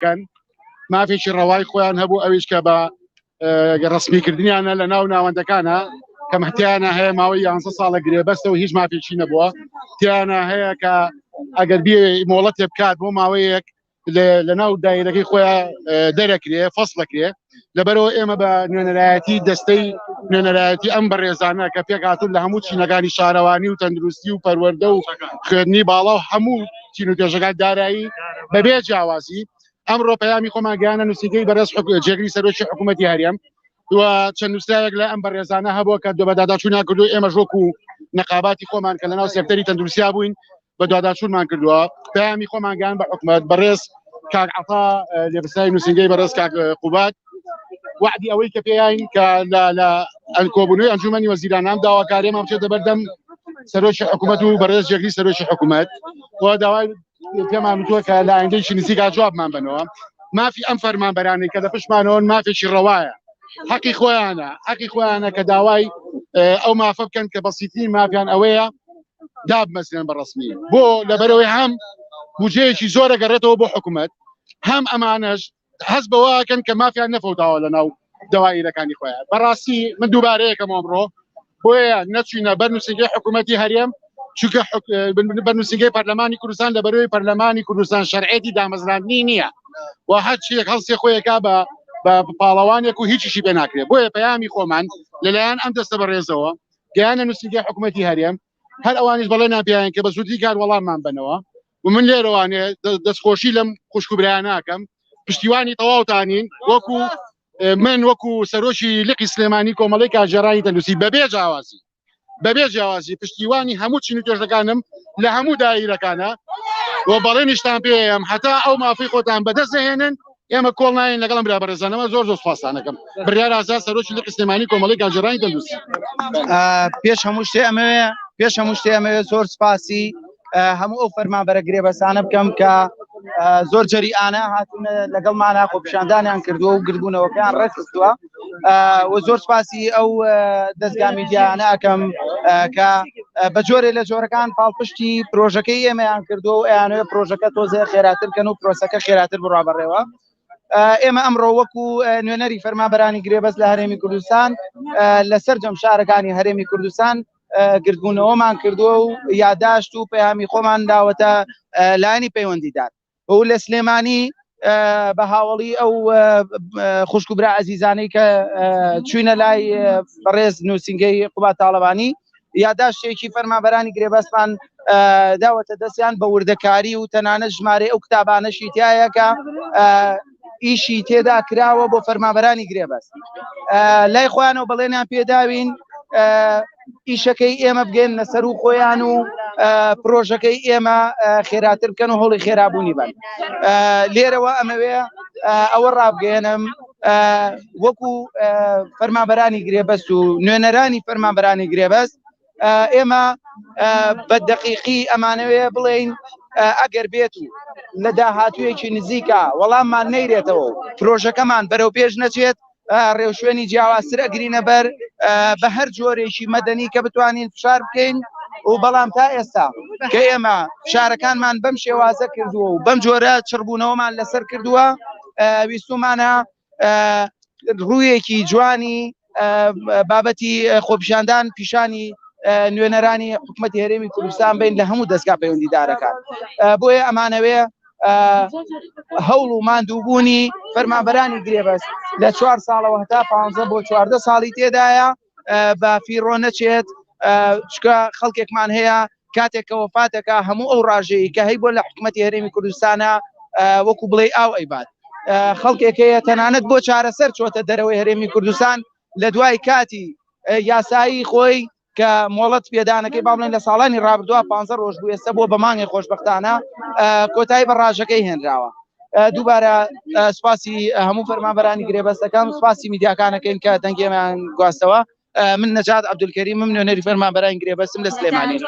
كان ما فيش ڕەوای خۆیان هەبوو ئەویش کە بە ڕسمیکردنیانە لە ناو ناوەندەکانە کە محتیانە هەیە ماوەی 11 ساڵە گرێبەستەوە هیچ مافێکی نەبووە تیانە هەیە کە ئەگەر بێ مۆڵەتێ بکات بۆ ماوەیەک لە ناو دایرەکەی خۆیان دەرەکرێ فەسڵەکرێ لەبەرەوە ئێمە بە نوێنەرایەتی دەستەی نوێنەرایەتی ئەم بەڕێزانە کە پێکهاتوون لە هەموو چینەکانی شارەوانی و تەندروستی و پەروەردە و خوێندنی باڵا و هەموو چین و توێژەکان دارایی بەبێ جیاوازی ئەمڕۆ پەیامی خۆمان گەیانە نووسینگەی بەڕێز جێگری سەرۆکی حکوومەتی هەرێم دووە چەند نووسراوێک لە ئەم بەڕێزانە هەبووە کە بەداداچوونیان کردو ئێمە ژۆک و نەقاباتی خۆمان کە لەناو سێکتەری تەندروستیا بووین بە داداچوونمان کردووە پەیامی خۆمان گەیان بە حکوومەت بەڕێز کاک عەتا لێبەرسەری نووسینگەی بەڕێز کاک قوبات وعدی ئەوەی کە پێیان کە لە کۆبوونەوەی ئەنجومەنی وەزیرانان داواکاریمان بچێتە بەردەم سەرۆکی حکوومەت و بەڕێز جێگری سەرۆکی حکوومەت بۆ داوای پێمان وتووە کە لە ئایندەی نزیکا جوابمان بنەوە مافی ئەم فەرمانبەرانی کە لە پشتمانەوە مافێکی ڕەوایە حەقی خۆیانە کە داوای ئەو مافە بکەن کە بەسیترین مافیان ئەوەیە دابمەزرێن بە ڕسمی بۆ لەبەرەوەی هەم بودجەیەکی زۆر ئەگەڕێتەوە بۆ حکوومەت هەم ئەمانەش حەز بەوەکەن کە مافیان نەفەوتاوە لە ناو دەوایرەکانی خۆیان بەڕاستی من دووبارەیەکەم ئەمڕۆ بۆیە نەچوینە بەر نووسینگەی حکوومەتی هەرێم چونکە بەر نووسینگەی پەرلەمانی کوردستان لەبەرەوەی پەرلەمانی کوردستان شەرعێتی دامەزراندنی نییە و هەر چیەک هەڵسێ خۆیەکا بە پاڵەوانێک و هیچیشی پێ ناکرێت بۆیە پەیامی خۆمان لەلایەن ئەم دەستە بەڕێزەوە گەیانە نووسینگەی حکوومەتی هەرێم هەر ئەوانیش بەڵێنیان پێیان کە بە زووتری کار وەڵاممان بنەوە و من لێرەوانێ دەستخۆشی لەم خوشکوبرایان ناکەم پشتیوانی تەواوتانین وەکو من وەکو سەرۆکی لقی سلێمانی کۆمەڵی کارژێڕانی تەندروستی بەبێ جیاوازی پشتیوانی هەموو چین و توێژەکانم لە هەموو دایرەکانە و بەڵێنیشتان پێم هەتا ئەو مافی خۆتان بەدەست دەهێنن ئێمە کۆڵ ناین لەگەڵم برا بەڕێزانەمە زۆر سوپاسانەکەم بڕیار ئازاد سەرۆکی لقی سلێمانی کۆمەڵی کارژێڕانی تەندروستی پێش هەموو شتێ ئەمەوێ زۆر سپاسی هەموو ئەو فەرمانبەرە گرێبەستانە بکەم کە زۆر جەریئانە هاتوونە لەگەڵمانە خۆپیشاندانیان کردووە و گردبوونەوەکەیان ڕێکخستووە و زۆر سپاسی ئەو دەستگا میدیانە ئەکەم کە بە جۆرێ لە جۆرەکان پاڵپشتی پرۆژەکەی ئێمەیان کردووە و ئەیانوێ پرۆژەکە تۆزێ خێراترکەن و پرۆسەکە خێراتر بڕوا بەڕێوە ئێمە ئەمڕۆ وەکو نوێنەری فەرمانبەرانی گرێبەست لە هەرێمی کوردستان لەسەر جەمشارەکانی هەرێمی کوردستان گردبوونەوەمان کردووە و یادداشت و پەیامی خۆمان داوەتە لایەنی پەیوەندیدار و لە سلێمانی بە هاوڵی ئەو خوشکوبرا عەزیزانەی کە چوینە لای بەڕێز نووسینگەی قوبات تاڵەبانی یادداشتێکی فەرمانبەرانی گرێبەستمان داوەتە دەستیان بە وردەکاری و تەنانەت ژمارەی ئەو کتابانەشی تایە کە ئیشی تێدا کراوە بۆ فەرمانبەرانی گرێبەست لای خۆیانەوە بەڵێنیان پێداوین ئیشەکەی ئێمە بگەین لەسەر و خۆیان و پرۆژەکەی ئێمە خێراتر بکەن و هەوڵی خێرابوونی بن لێرەوە ئەمەوێ ئەوە ڕابگەێنم وەکو فەرمانبەرانی گرێبەست و نوێنەرانی فەرمانبەرانی گرێبەست ئێمە بە دەقیقی ئەمانەوێ بڵێین ئەگەر بێت و لە داهاتوویەکی نزیکە وەڵاممان نەیرێتەوە پرۆژەکەمان بەرەو پێش نەچێت ڕێوشوێنی جیاوازتر ئەگرینە بەر بە هەر جۆرێکی مەدەنی کە بتوانین فشار بکەین و بەڵام تا ئێستا کە ئێمە فشارەکانمان بەم شێوازە کردووە و بەم جۆرە چڕبوونەوەمان لەسەر کردووە ویستومانە ڕوویەکی جوانی بابەتی خۆپیشاندان پیشانی نوێنەرانی حکوومەتی هەرێمی کوردستان بین لە هەموو دەستگا پەیوەندیدارەکان بۆیە ئەمانەوێ هەوڵ و ماندووبوونی فەرمانبەرانی گرێبەست لە 4 ساڵەوە هەتا 15 بۆ 14 ساڵی تێدایە بە فیڕۆ نەچێت چکە خەڵکێکمان هەیە کاتێک کە وەفاتەکە هەموو ئەو ڕاژەیە کە هەی بۆ لە حکوومەتی هەرێمی کوردستانە وەکو بڵێ ئاو ئەیبات خەڵکێک هەیە تەنانەت بۆ چارەسەر چۆتە دەرەوەی هەرێمی کوردستان لە دوای کاتی یاسایی خۆی کە مۆڵەت پێدانەکەی با بڵێن لە ساڵانی ڕابردووە 15 ڕۆژ بوو ئێستا بۆ بە مانگی خۆشبەختانە کۆتایی بە ڕاژەکەی هێنراوە دووبارە سپاسی هەموو فەرمانبەرانی گرێبەستەکان سپاسی میدیاکانەکەین کە دەنگێمان گواستەوە من نەجات عەبدولکەریم نوێنەری فەرمانبەرانی گرێبەستم لە سلێمانی